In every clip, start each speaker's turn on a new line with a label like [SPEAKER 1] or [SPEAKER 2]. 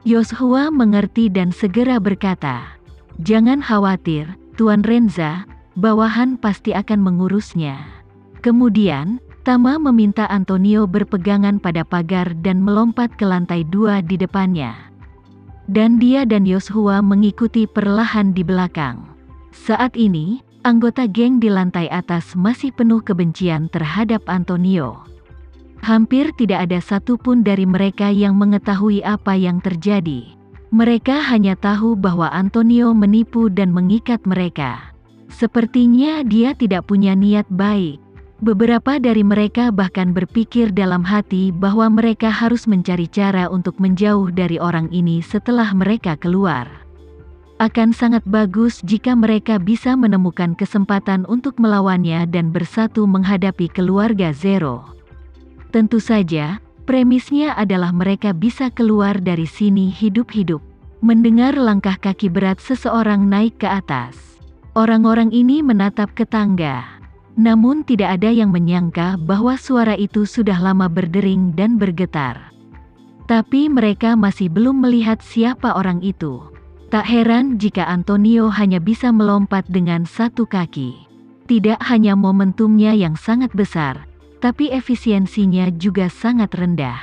[SPEAKER 1] Yoshua mengerti dan segera berkata, "Jangan khawatir, Tuan Renza, bawahan pasti akan mengurusnya." Kemudian, Tama meminta Antonio berpegangan pada pagar dan melompat ke lantai 2 di depannya. Dan dia dan Yoshua mengikuti perlahan di belakang. Saat ini, anggota geng di lantai atas masih penuh kebencian terhadap Antonio. Hampir tidak ada satupun dari mereka yang mengetahui apa yang terjadi. Mereka hanya tahu bahwa Antonio menipu dan mengikat mereka. Sepertinya dia tidak punya niat baik. Beberapa dari mereka bahkan berpikir dalam hati bahwa mereka harus mencari cara untuk menjauh dari orang ini setelah mereka keluar. Akan sangat bagus jika mereka bisa menemukan kesempatan untuk melawannya dan bersatu menghadapi keluarga Zero. Tentu saja, premisnya adalah mereka bisa keluar dari sini hidup-hidup. Mendengar langkah kaki berat seseorang naik ke atas, orang-orang ini menatap ke tangga. Namun tidak ada yang menyangka bahwa suara itu sudah lama berdering dan bergetar. Tapi mereka masih belum melihat siapa orang itu. Tak heran jika Antonio hanya bisa melompat dengan satu kaki. Tidak hanya momentumnya yang sangat besar, tapi efisiensinya juga sangat rendah.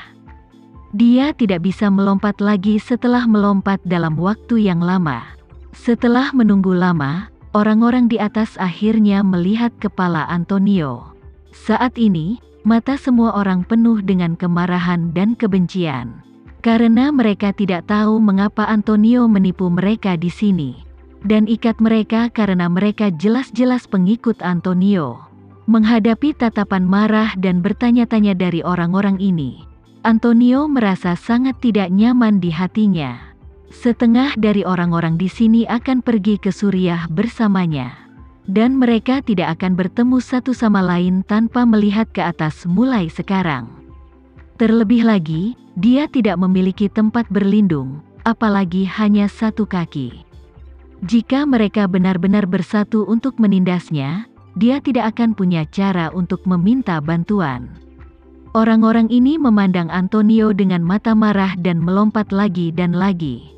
[SPEAKER 1] Dia tidak bisa melompat lagi setelah melompat dalam waktu yang lama. Setelah menunggu lama, orang-orang di atas akhirnya melihat kepala Antonio. Saat ini, mata semua orang penuh dengan kemarahan dan kebencian. Karena mereka tidak tahu mengapa Antonio menipu mereka di sini. Dan ikat mereka karena mereka jelas-jelas pengikut Antonio. Menghadapi tatapan marah dan bertanya-tanya dari orang-orang ini, Antonio merasa sangat tidak nyaman di hatinya. Setengah dari orang-orang di sini akan pergi ke Suriah bersamanya. Dan mereka tidak akan bertemu satu sama lain tanpa melihat ke atas mulai sekarang. Terlebih lagi, dia tidak memiliki tempat berlindung, apalagi hanya satu kaki. Jika mereka benar-benar bersatu untuk menindasnya, dia tidak akan punya cara untuk meminta bantuan. Orang-orang ini memandang Antonio dengan mata marah dan melompat lagi dan lagi.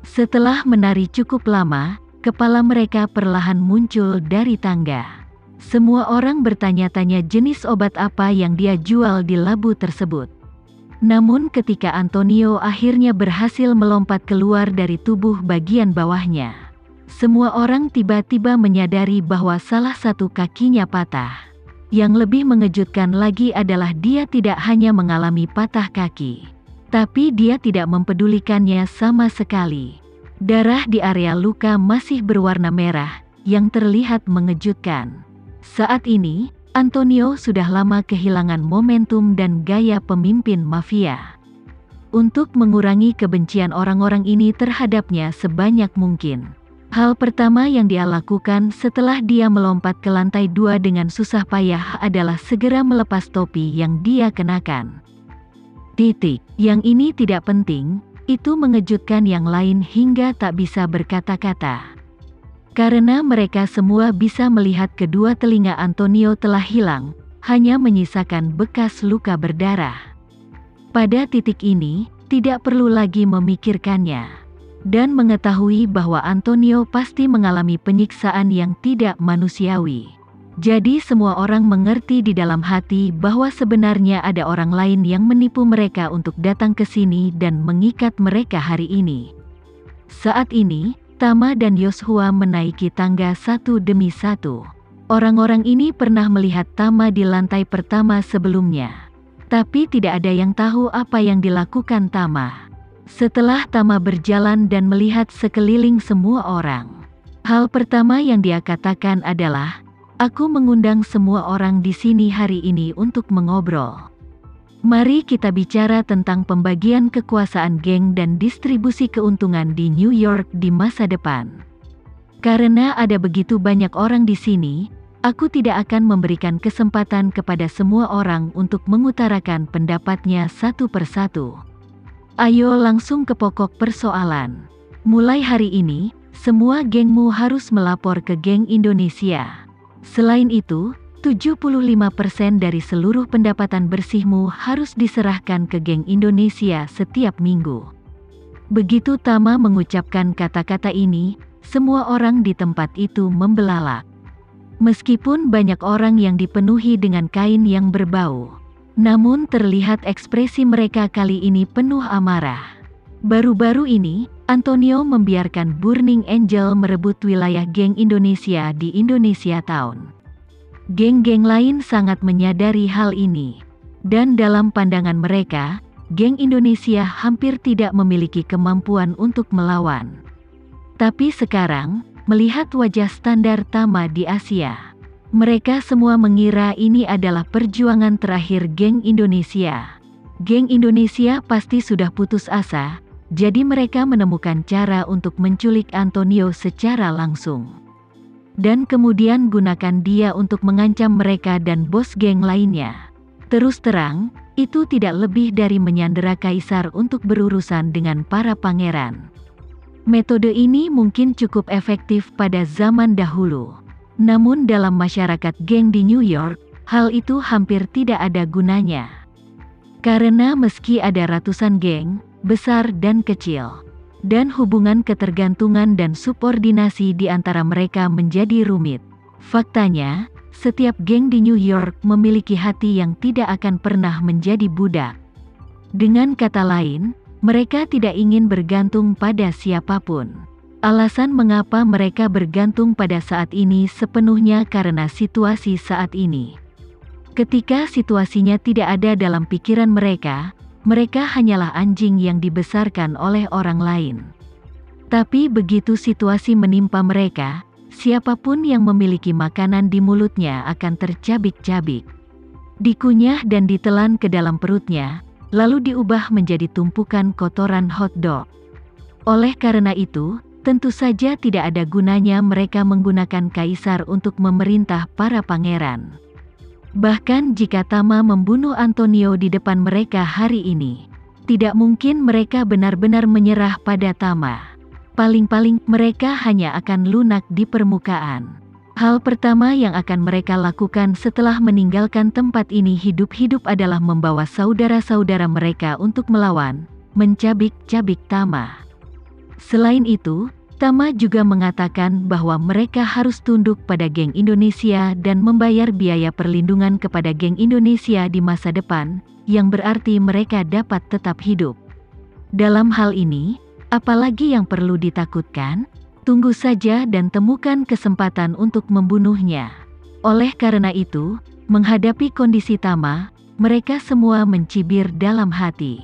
[SPEAKER 1] Setelah menari cukup lama, kepala mereka perlahan muncul dari tangga. Semua orang bertanya-tanya jenis obat apa yang dia jual di labu tersebut. Namun ketika Antonio akhirnya berhasil melompat keluar dari tubuh bagian bawahnya, semua orang tiba-tiba menyadari bahwa salah satu kakinya patah. Yang lebih mengejutkan lagi adalah dia tidak hanya mengalami patah kaki, tapi dia tidak mempedulikannya sama sekali. Darah di area luka masih berwarna merah, yang terlihat mengejutkan. Saat ini, Antonio sudah lama kehilangan momentum dan gaya pemimpin mafia. Untuk mengurangi kebencian orang-orang ini terhadapnya sebanyak mungkin, hal pertama yang dia lakukan setelah dia melompat ke lantai 2 dengan susah payah adalah segera melepas topi yang dia kenakan. Yang ini tidak penting, itu mengejutkan yang lain hingga tak bisa berkata-kata. Karena mereka semua bisa melihat kedua telinga Antonio telah hilang, hanya menyisakan bekas luka berdarah. Pada titik ini, tidak perlu lagi memikirkannya. Dan mengetahui bahwa Antonio pasti mengalami penyiksaan yang tidak manusiawi. Jadi semua orang mengerti di dalam hati bahwa sebenarnya ada orang lain yang menipu mereka untuk datang ke sini dan mengikat mereka hari ini. Saat ini, Tama dan Yoshua menaiki tangga satu demi satu. Orang-orang ini pernah melihat Tama di lantai pertama sebelumnya. Tapi tidak ada yang tahu apa yang dilakukan Tama. Setelah Tama berjalan dan melihat sekeliling semua orang, hal pertama yang dia katakan adalah, "Aku mengundang semua orang di sini hari ini untuk mengobrol. Mari kita bicara tentang pembagian kekuasaan geng dan distribusi keuntungan di New York di masa depan. Karena ada begitu banyak orang di sini, aku tidak akan memberikan kesempatan kepada semua orang untuk mengutarakan pendapatnya satu persatu. Ayo langsung ke pokok persoalan. Mulai hari ini, semua gengmu harus melapor ke geng Indonesia. Selain itu, 75% dari seluruh pendapatan bersihmu harus diserahkan ke geng Indonesia setiap minggu. Begitu Tama mengucapkan kata-kata ini, semua orang di tempat itu membelalak. Meskipun banyak orang yang dipenuhi dengan kain yang berbau, namun terlihat ekspresi mereka kali ini penuh amarah. Baru-baru ini, Antonio membiarkan Burning Angel merebut wilayah geng Indonesia di Indonesia Town. Geng-geng lain sangat menyadari hal ini. Dan dalam pandangan mereka, geng Indonesia hampir tidak memiliki kemampuan untuk melawan. Tapi sekarang, melihat wajah standar Tama di Asia, mereka semua mengira ini adalah perjuangan terakhir geng Indonesia. Geng Indonesia pasti sudah putus asa, jadi mereka menemukan cara untuk menculik Antonio secara langsung. Dan kemudian gunakan dia untuk mengancam mereka dan bos geng lainnya. Terus terang, itu tidak lebih dari menyandera kaisar untuk berurusan dengan para pangeran. Metode ini mungkin cukup efektif pada zaman dahulu. Namun dalam masyarakat geng di New York, hal itu hampir tidak ada gunanya. Karena meski ada ratusan geng, besar dan kecil, dan hubungan ketergantungan dan subordinasi di antara mereka menjadi rumit. Faktanya, setiap geng di New York memiliki hati yang tidak akan pernah menjadi budak. Dengan kata lain, mereka tidak ingin bergantung pada siapapun. Alasan mengapa mereka bergantung pada saat ini sepenuhnya karena situasi saat ini. Ketika situasinya tidak ada dalam pikiran mereka, mereka hanyalah anjing yang dibesarkan oleh orang lain. Tapi begitu situasi menimpa mereka, siapapun yang memiliki makanan di mulutnya akan tercabik-cabik, dikunyah dan ditelan ke dalam perutnya, lalu diubah menjadi tumpukan kotoran hotdog. Oleh karena itu, tentu saja tidak ada gunanya mereka menggunakan kaisar untuk memerintah para pangeran. Bahkan jika Tama membunuh Antonio di depan mereka hari ini, tidak mungkin mereka benar-benar menyerah pada Tama. Paling-paling mereka hanya akan lunak di permukaan. Hal pertama yang akan mereka lakukan setelah meninggalkan tempat ini hidup-hidup adalah membawa saudara-saudara mereka untuk melawan, mencabik-cabik Tama. Selain itu, Tama juga mengatakan bahwa mereka harus tunduk pada geng Indonesia dan membayar biaya perlindungan kepada geng Indonesia di masa depan, yang berarti mereka dapat tetap hidup. Dalam hal ini, apalagi yang perlu ditakutkan? Tunggu saja dan temukan kesempatan untuk membunuhnya. Oleh karena itu, menghadapi kondisi Tama, mereka semua mencibir dalam hati.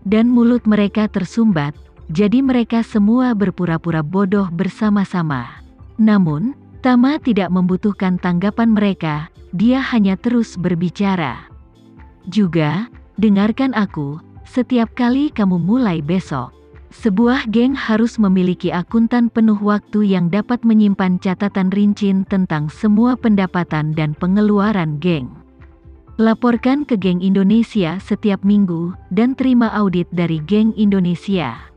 [SPEAKER 1] Dan mulut mereka tersumbat, jadi mereka semua berpura-pura bodoh bersama-sama. Namun, Tama tidak membutuhkan tanggapan mereka, dia hanya terus berbicara. Juga, dengarkan aku, setiap kali kamu mulai besok, sebuah geng harus memiliki akuntan penuh waktu yang dapat menyimpan catatan rinci tentang semua pendapatan dan pengeluaran geng. Laporkan ke geng Indonesia setiap minggu, dan terima audit dari geng Indonesia.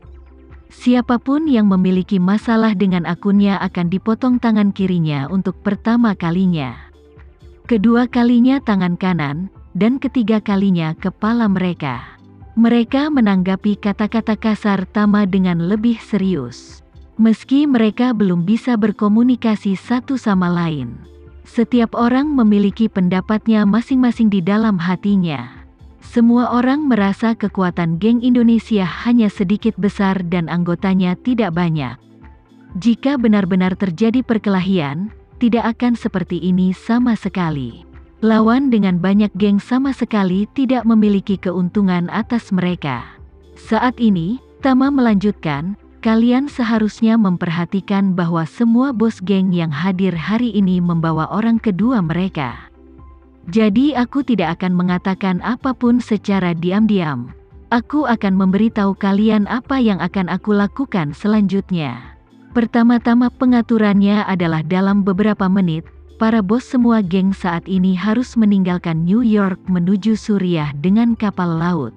[SPEAKER 1] Siapapun yang memiliki masalah dengan akunnya akan dipotong tangan kirinya untuk pertama kalinya, kedua kalinya tangan kanan, dan ketiga kalinya kepala mereka. Mereka menanggapi kata-kata kasar Tama dengan lebih serius. Meski mereka belum bisa berkomunikasi satu sama lain, setiap orang memiliki pendapatnya masing-masing di dalam hatinya. Semua orang merasa kekuatan geng Indonesia hanya sedikit besar dan anggotanya tidak banyak. Jika benar-benar terjadi perkelahian, tidak akan seperti ini sama sekali. Lawan dengan banyak geng sama sekali tidak memiliki keuntungan atas mereka. Saat ini, Tama melanjutkan, kalian seharusnya memperhatikan bahwa semua bos geng yang hadir hari ini membawa orang kedua mereka. Jadi aku tidak akan mengatakan apapun secara diam-diam. Aku akan memberitahu kalian apa yang akan aku lakukan selanjutnya. Pertama-tama pengaturannya adalah dalam beberapa menit, para bos semua geng saat ini harus meninggalkan New York menuju Suriah dengan kapal laut.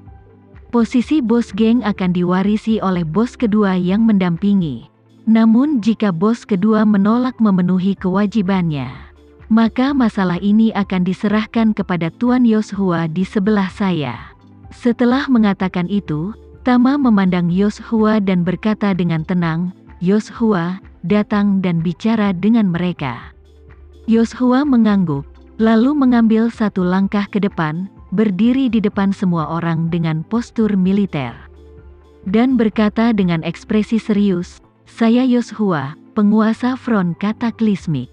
[SPEAKER 1] Posisi bos geng akan diwarisi oleh bos kedua yang mendampingi. Namun jika bos kedua menolak memenuhi kewajibannya, maka masalah ini akan diserahkan kepada Tuan Yoshua di sebelah saya. Setelah mengatakan itu, Tama memandang Yoshua dan berkata dengan tenang, "Yoshua, datang dan bicara dengan mereka." Yoshua mengangguk, lalu mengambil satu langkah ke depan, berdiri di depan semua orang dengan postur militer. Dan berkata dengan ekspresi serius, "Saya Yoshua, penguasa front Kataklismik."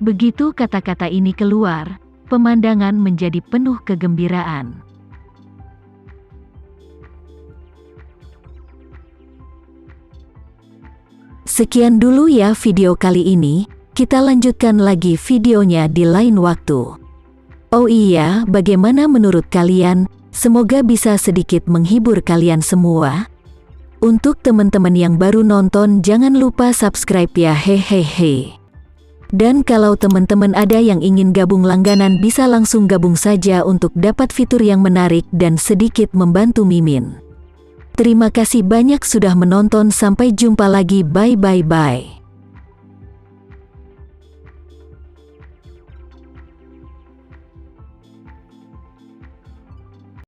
[SPEAKER 1] Begitu kata-kata ini keluar, pemandangan menjadi penuh kegembiraan. Sekian dulu ya video kali ini, kita lanjutkan lagi videonya di lain waktu. Oh iya, bagaimana menurut kalian? Semoga bisa sedikit menghibur kalian semua. Untuk teman-teman yang baru nonton, jangan lupa subscribe ya, hehehe. Dan kalau teman-teman ada yang ingin gabung langganan, bisa langsung gabung saja untuk dapat fitur yang menarik dan sedikit membantu Mimin. Terima kasih banyak sudah menonton, sampai jumpa lagi, bye.